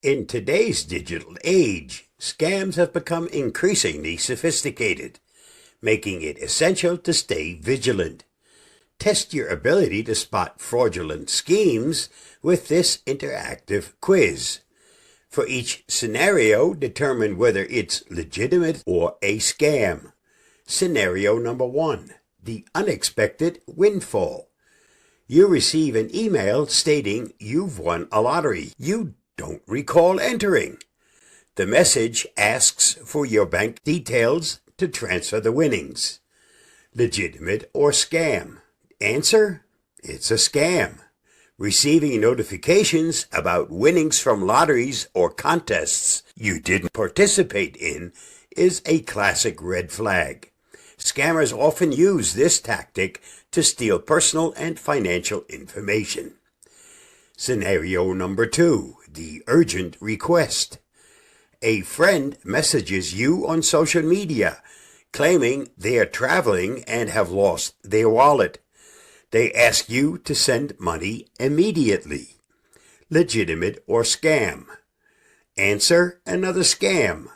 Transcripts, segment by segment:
In today's digital age, scams have become increasingly sophisticated, making it essential to stay vigilant. Test your ability to spot fraudulent schemes with this interactive quiz. For each scenario, determine whether it's legitimate or a scam. Scenario number 1, the unexpected windfall. You receive an email stating you've won a lottery you don't recall entering. The message asks for your bank details to transfer the winnings. Legitimate or scam? Answer: it's a scam. Receiving notifications about winnings from lotteries or contests you didn't participate in is a classic red flag. Scammers often use this tactic to steal personal and financial information. Scenario number 2, the urgent request. A friend messages you on social media claiming they are traveling and have lost their wallet. They ask you to send money immediately. Legitimate or scam? Answer: another scam.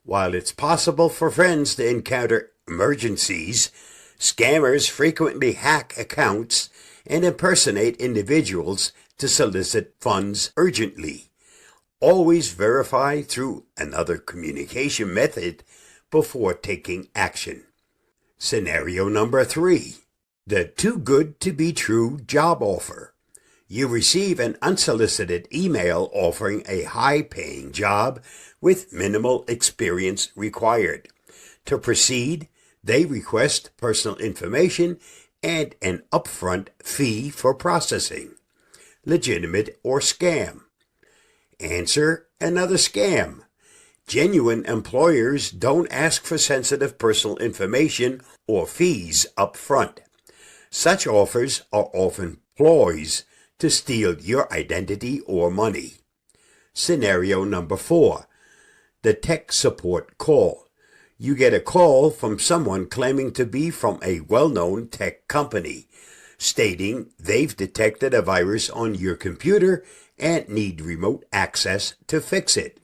While it's possible for friends to encounter emergencies, scammers frequently hack accounts and impersonate individuals to solicit funds urgently. Always verify through another communication method before taking action. Scenario number 3, the too good to be true job offer. You receive an unsolicited email offering a high-paying job with minimal experience required. To proceed, they request personal information and an upfront fee for processing. Legitimate or scam? Answer: another scam. Genuine employers don't ask for sensitive personal information or fees up front. Such offers are often ploys to steal your identity or money. Scenario number 4, the tech support call. You get a call from someone claiming to be from a well-known tech company, stating they've detected a virus on your computer and need remote access to fix it.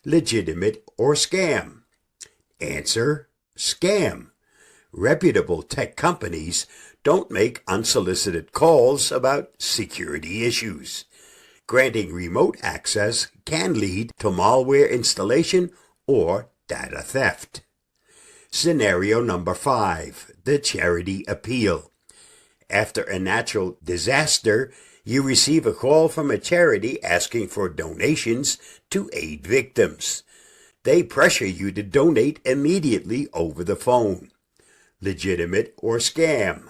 Legitimate or scam? Answer: scam. Reputable tech companies don't make unsolicited calls about security issues. Granting remote access can lead to malware installation or data theft. Scenario number 5, the charity appeal. After a natural disaster, you receive a call from a charity asking for donations to aid victims. They pressure you to donate immediately over the phone. Legitimate or scam?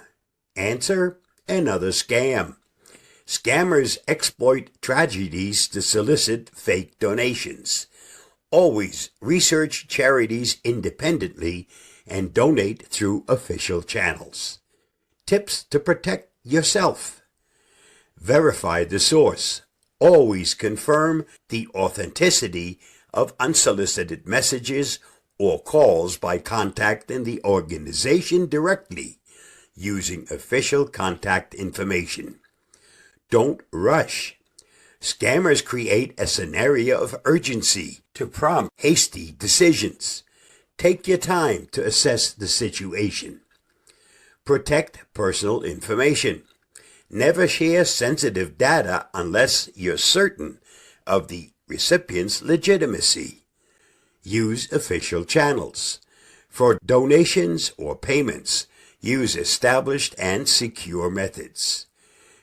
Answer: another scam. Scammers exploit tragedies to solicit fake donations. Always research charities independently and donate through official channels. Tips to protect yourself: verify the source. Always confirm the authenticity of unsolicited messages or calls by contacting the organization directly using official contact information. Don't rush. Scammers create a scenario of urgency to prompt hasty decisions. Take your time to assess the situation. Protect personal information. Never share sensitive data unless you're certain of the recipient's legitimacy. Use official channels. For donations or payments, use established and secure methods.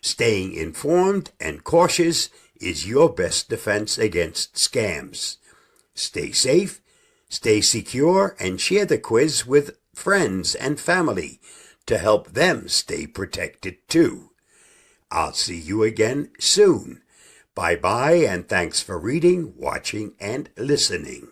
Staying informed and cautious is your best defense against scams. Stay safe, stay secure, and share the quiz with friends and family to help them stay protected too. I'll see you again soon. Bye-bye, and thanks for reading, watching, and listening.